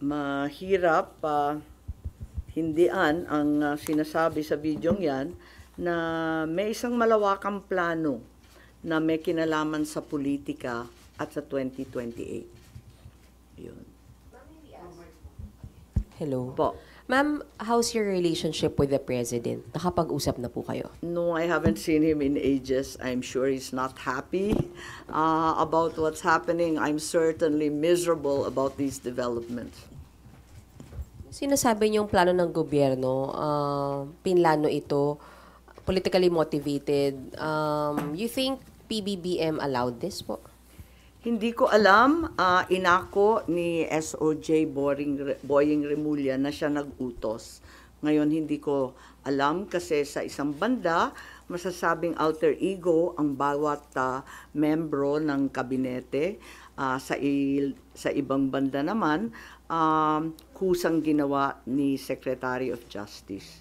Mahirap hindian ang sinasabi sa bidyong yan na may isang malawakang plano na may kinalaman sa politika at sa 2028. Yun. Hello. Po. Ma'am, how's your relationship with the President? Nakapag-usap na po kayo? No, I haven't seen him in ages. I'm sure he's not happy about what's happening. I'm certainly miserable about these developments. Sinasabi niyong plano ng gobyerno, pinlano ito, politically motivated. You think PBBM allowed this po? Hindi ko alam, inako ni SOJ Boying Remulla na siya nag-utos. Ngayon hindi ko alam kasi sa isang banda, masasabing alter ego ang bawat membro ng kabinete. Sa ibang banda naman, kusang ginawa ni Secretary of Justice.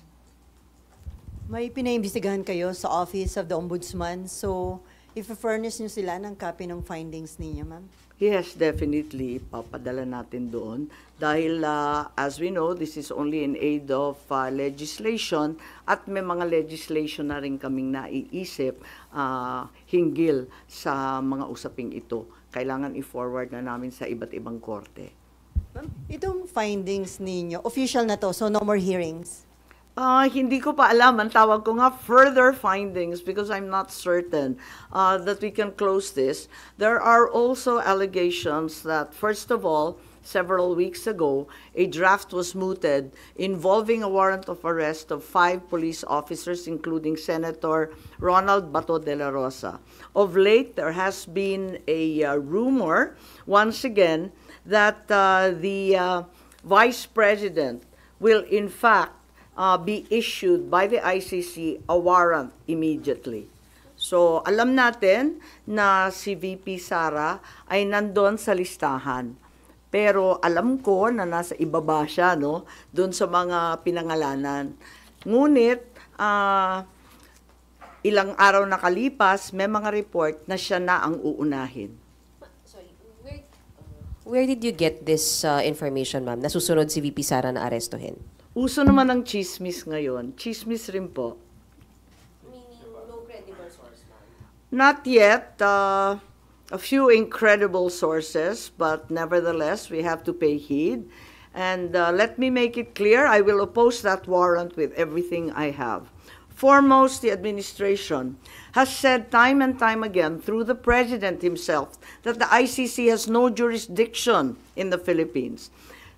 May pinaimbestigahan kayo sa Office of the Ombudsman, so i-furnish nyo sila ng copy ng findings ninyo, ma'am? Yes, definitely. Papadala natin doon. Dahil, as we know, this is only in aid of legislation at may mga legislation na rin kaming naiisip hinggil sa mga usaping ito. Kailangan i-forward na namin sa iba't ibang korte. Ma'am, itong findings ninyo, official na to, so no more hearings? Hindi ko pa alam. Ang tawag ko nga further findings because I'm not certain that we can close this. There are also allegations that, first of all, several weeks ago, a draft was mooted involving a warrant of arrest of 5 police officers, including Senator Ronald Bato de la Rosa. Of late, there has been a rumor, once again, that the Vice President will in fact be issued by the ICC a warrant immediately. So, alam natin na si VP Sara ay nandun sa listahan. Pero alam ko na nasa ibaba siya, no? Doon sa mga pinangalanan. Ngunit, ilang araw nakalipas, may mga report na siya na ang uunahin. Sorry, where did you get this information, ma'am? Nasusunod si VP Sara na arestuhin? Uso naman ng chismis ngayon. Chismis rin po. Meaning, no credible source, ma'am? Not yet. A few incredible sources, but nevertheless, we have to pay heed. And let me make it clear, I will oppose that warrant with everything I have. Foremost, the administration has said time and time again through the President himself that the ICC has no jurisdiction in the Philippines.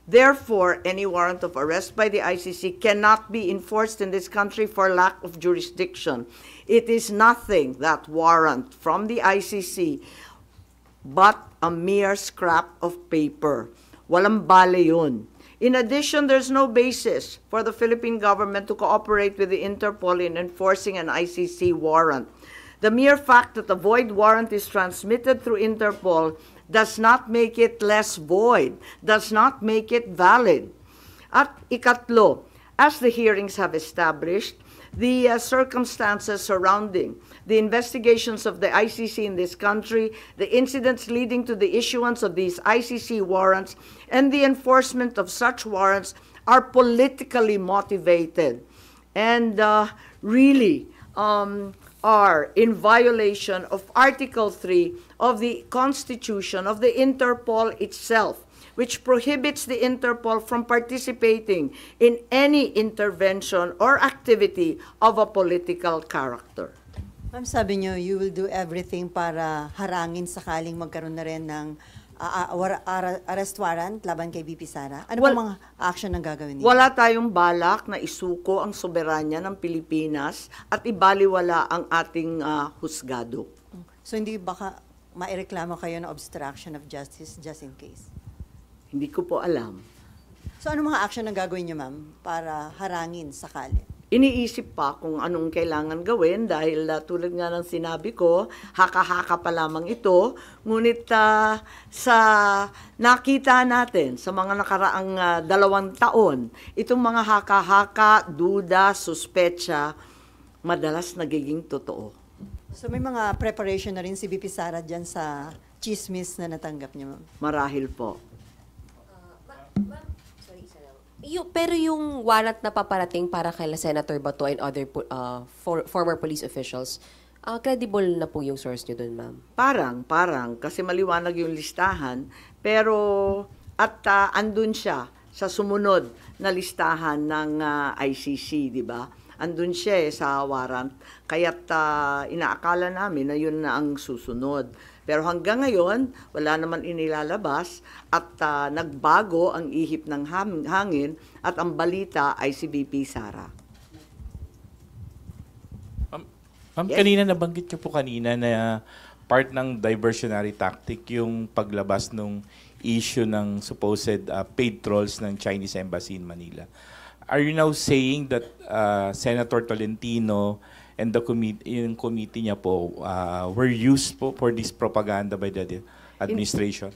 Therefore, any warrant of arrest by the ICC cannot be enforced in this country for lack of jurisdiction. It is nothing, that warrant from the ICC, but a mere scrap of paper. Walang bale yun. In addition, there's no basis for the Philippine government to cooperate with the Interpol in enforcing an ICC warrant. The mere fact that a void warrant is transmitted through Interpol does not make it less void, does not make it valid. At ikatlo, as the hearings have established, the circumstances surrounding the investigations of the ICC in this country, the incidents leading to the issuance of these ICC warrants, and the enforcement of such warrants are politically motivated and really are in violation of Article 3 of the Constitution of the Interpol itself, which prohibits the Interpol from participating in any intervention or activity of a political character. Ma'am, sabi nyo, you will do everything para harangin sakaling magkaroon na rin ng arrest warrant laban kay VP Sara. Ano po mga action ang gagawin niyo? Wala tayong balak na isuko ang soberanya ng Pilipinas at ibaliwala ang ating husgado. So hindi baka maireklamo kayo ng obstruction of justice just in case? Hindi ko po alam. So ano mga action ang gagawin niyo, ma'am, para harangin sakali? Iniisip pa kung anong kailangan gawin dahil tulad nga ng sinabi ko, haka-haka pa lamang ito. Ngunit sa nakita natin sa mga nakaraang 2 taon, itong mga haka-haka, duda, suspecha, madalas nagiging totoo. So may mga preparation na rin si VP Sara dyan sa chismis na natanggap niyo, ma'am? Marahil po. Ma'am, Pero yung warrant na paparating para kay Senator Bato and other former police officials, credible na po yung source nyo dun, ma'am? Parang, kasi maliwanag yung listahan, pero andun siya sa sumunod na listahan ng ICC, di ba? Andun siya sa warrant, kaya't inaakala namin na yun na ang susunod. Pero hanggang ngayon, wala naman inilalabas at nagbago ang ihip ng hangin at ang balita ay si BP Sara. Ma'am, Yes. kanina nabanggit niyo po kanina na part ng diversionary tactic yung paglabas ng issue ng supposed paid trolls ng Chinese Embassy in Manila. Are you now saying that Senator Tolentino and the committee niya po were used po for this propaganda by the administration?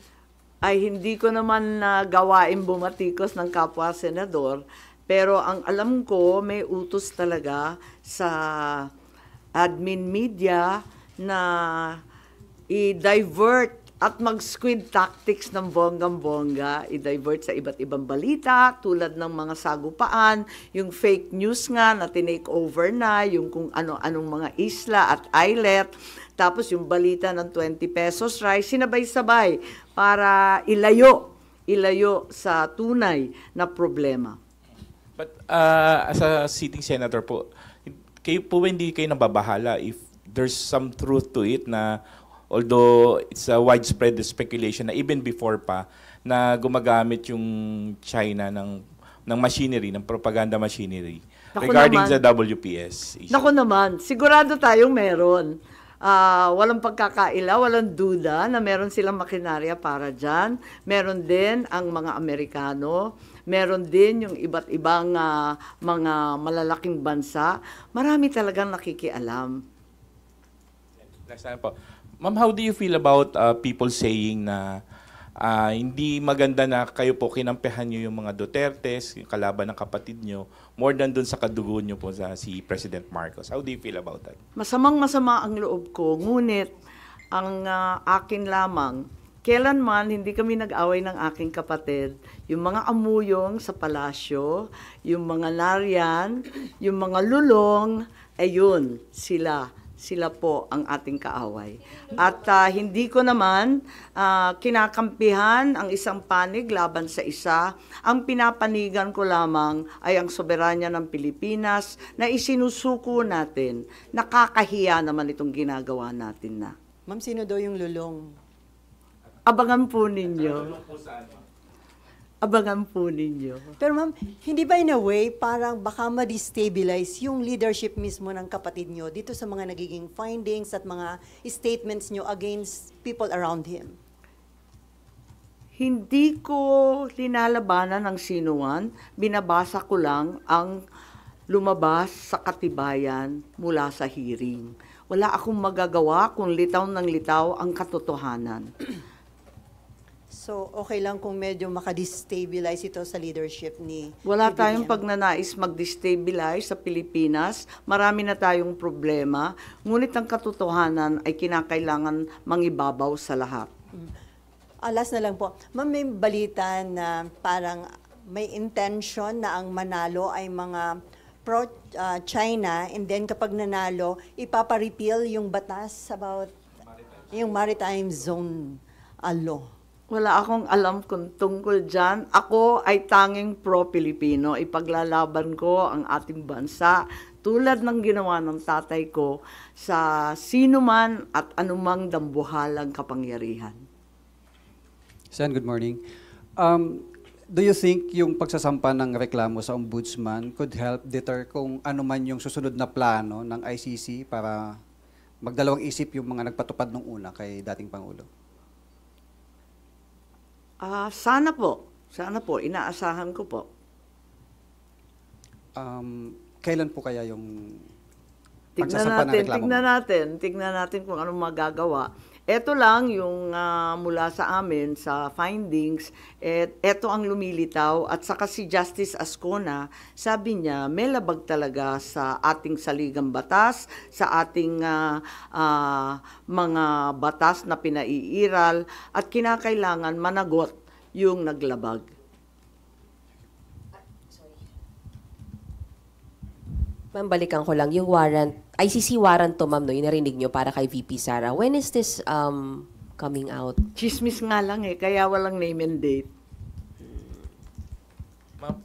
Ay hindi ko naman gawain bumatikos ng kapwa senador, pero ang alam ko may utos talaga sa admin media na i-divert at mag-squid tactics ng bonggang-bongga, i-divert sa iba't ibang balita tulad ng mga sagupaan, yung fake news nga na tinake over na, yung kung ano-anong mga isla at islet, tapos yung balita ng 20 pesos rice, sinabay-sabay para ilayo sa tunay na problema. But as a sitting senator po, kayo po hindi kayo nababahala if there's some truth to it na although it's a widespread speculation na even before pa na gumagamit yung China ng machinery, ng propaganda machinery regarding naman, the WPS issue. Naku naman, sigurado tayong meron. Walang pagkakaila, walang duda na meron silang makinarya para dyan. Meron din ang mga Amerikano, meron din yung iba't ibang mga malalaking bansa. Marami talagang nakikialam. Last time po. Ma'am, how do you feel about people saying na hindi maganda na kayo po kinampehan nyo yung mga Dutertes, yung kalaban ng kapatid nyo, more than dun sa kadugo nyo po si President Marcos? How do you feel about that? Masamang-masama ang loob ko, ngunit ang akin lamang, kailanman hindi kami nag-away ng aking kapatid. Yung mga amuyong sa palasyo, yung mga nariyan, yung mga lulong, ayun, sila po ang ating kaaway. At hindi ko naman kinakampihan ang isang panig laban sa isa. Ang pinapanigan ko lamang ay ang soberanya ng Pilipinas na isinusuko natin. Nakakahiya naman itong ginagawa natin na. Ma'am, sino daw yung lulong? Abangan po ninyo. Abangan po ninyo. Pero ma'am, hindi ba in a way parang baka ma-destabilize yung leadership mismo ng kapatid nyo dito sa mga nagiging findings at mga statements nyo against people around him? Hindi ko linalabanan ng sinuman, binabasa ko lang ang lumabas sa katibayan mula sa hearing. Wala akong magagawa kung litaw ng litaw ang katotohanan. So, okay lang kung medyo makadestabilize ito sa leadership ni Wala tayong BBM. pagnanais mag-destabilize sa Pilipinas. Marami na tayong problema. Ngunit ang katotohanan ay kinakailangan mangibabaw sa lahat. Last na lang po. Ma'am, may balita na parang may intention na ang manalo ay mga pro-China and then kapag nanalo, ipapa-repeal yung batas about yung maritime zone law. Wala akong alam kung tungkol dyan. Ako ay tanging pro-Pilipino. Ipaglalaban ko ang ating bansa tulad ng ginawa ng tatay ko sa sino man at anumang dambuhalang kapangyarihan. Sen, good morning. Do you think yung pagsasampa ng reklamo sa ombudsman could help deter kung ano man yung susunod na plano ng ICC para magdalawang isip yung mga nagpatupad nung una kay dating Pangulo? Sana po. Sana po. Inaasahan ko po. Kailan po kaya yung pagsasampa ng reklamo? Tignan natin kung anong magagawa. Ito lang yung mula sa amin, sa findings, ito ang lumilitaw. At saka si Justice Ascona, sabi niya, may labag talaga sa ating saligang batas, sa ating mga batas na pinaiiral, at kinakailangan managot yung naglabag. Ma'am, balikan ko lang, yung warrant, ICC warrant to, ma'am, no, yung narinig nyo para kay VP Sara. When is this coming out? Chismis nga lang kaya walang name and date. Ma'am,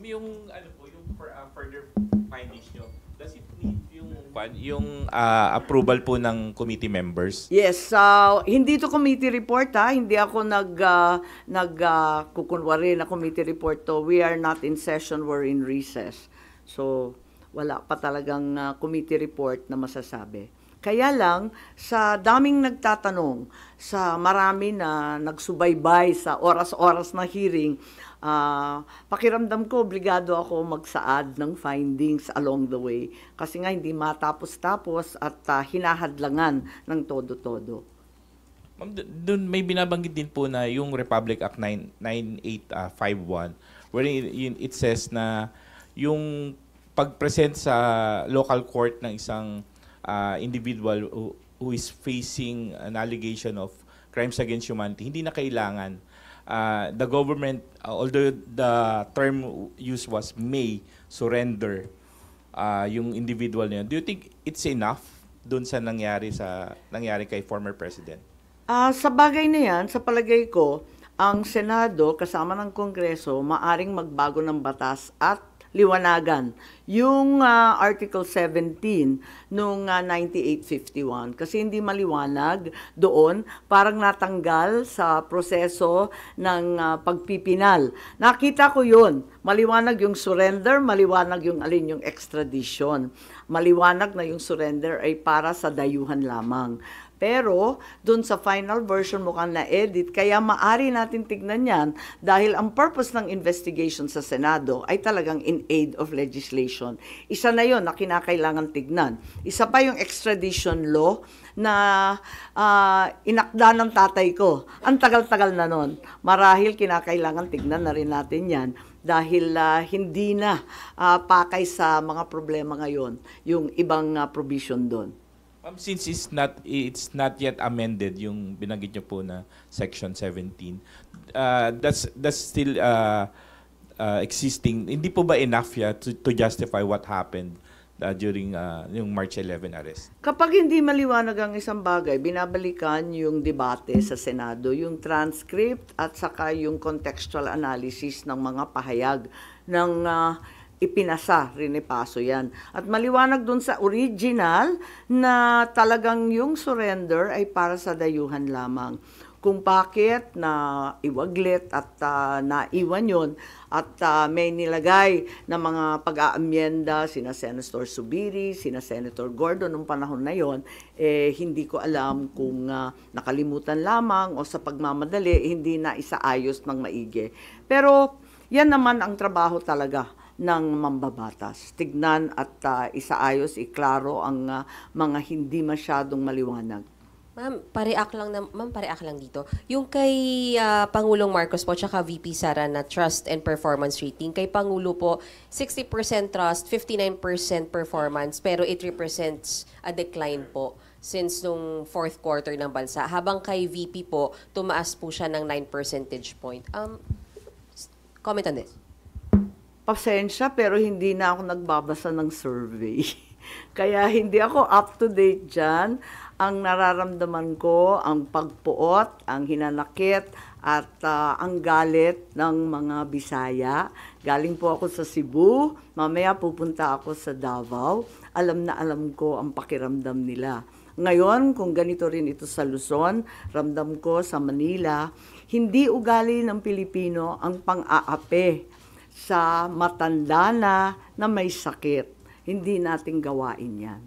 yung yung further findings nyo, does it need yung approval po ng committee members? Yes, hindi to committee report hindi ako kukunwari na committee report to. We are not in session, we're in recess. So, wala pa talagang committee report na masasabi. Kaya lang, sa daming nagtatanong, sa marami na nagsubaybay sa oras-oras na hearing, pakiramdam ko, obligado ako magsaad ng findings along the way. Kasi nga hindi matapos-tapos at hinahadlangan ng todo-todo. Ma'am, doon may binabanggit din po na yung Republic Act 9851, wherein it says na yung pag-present sa local court ng isang individual who is facing an allegation of crimes against humanity, hindi na kailangan. The government, although the term used was may surrender yung individual niya, do you think it's enough doon sa nangyari kay former president? Sa bagay na yan, sa palagay ko, ang Senado kasama ng Kongreso maaring magbago ng batas at liwanagan yung Article 17 nung 9851 kasi hindi maliwanag doon, parang natanggal sa proseso ng pagpipinal. Nakita ko yun, maliwanag yung surrender, maliwanag yung alin yung extradition. Maliwanag na yung surrender ay para sa dayuhan lamang. Pero, dun sa final version mukhang na-edit, kaya maari natin tignan yan dahil ang purpose ng investigation sa Senado ay talagang in aid of legislation. Isa na yon na kinakailangan tignan. Isa pa yung extradition law na inakda ng tatay ko. Ang tagal-tagal na nun. Marahil kinakailangan tignan na rin natin yan dahil hindi na pakay sa mga problema ngayon yung ibang provision doon. Since it's not yet amended yung binanggit niyo po na Section 17, that's still existing. Hindi po ba enough to justify what happened during yung March 11 arrest? Kapag hindi maliwanag ang isang bagay, binabalikan yung debate sa Senado, yung transcript at saka yung contextual analysis ng mga pahayag ng ipinasa, rinipaso yan. At maliwanag dun sa original na talagang yung surrender ay para sa dayuhan lamang. Kung bakit na iwaglit at naiwan yun at may nilagay na mga pag-aamyenda sina Senator Zubiri, sina Senator Gordon nung panahon na yon, hindi ko alam kung nakalimutan lamang o sa pagmamadali, hindi na isaayos ng maigi. Pero yan naman ang trabaho talaga ng mambabatas. Tignan at isaayos, iklaro ang mga hindi masyadong maliwanag. Ma'am, pareact lang dito. Yung kay Pangulong Marcos po tsaka VP Sara na trust and performance rating, kay Pangulo po 60% trust, 59% performance, pero it represents a decline po since nung fourth quarter ng bansa. Habang kay VP po, tumaas po siya ng 9 percentage point. Comment on this. Pasensya, pero hindi na ako nagbabasa ng survey. Kaya hindi ako up to date dyan. Ang nararamdaman ko, ang pagpuot, ang hinanakit, at ang galit ng mga Bisaya. Galing po ako sa Cebu, mamaya pupunta ako sa Davao. Alam na alam ko ang pakiramdam nila. Ngayon, kung ganito rin ito sa Luzon, ramdam ko sa Manila, hindi ugali ng Pilipino ang pang-aape sa matanda na may sakit. Hindi natin gawain yan.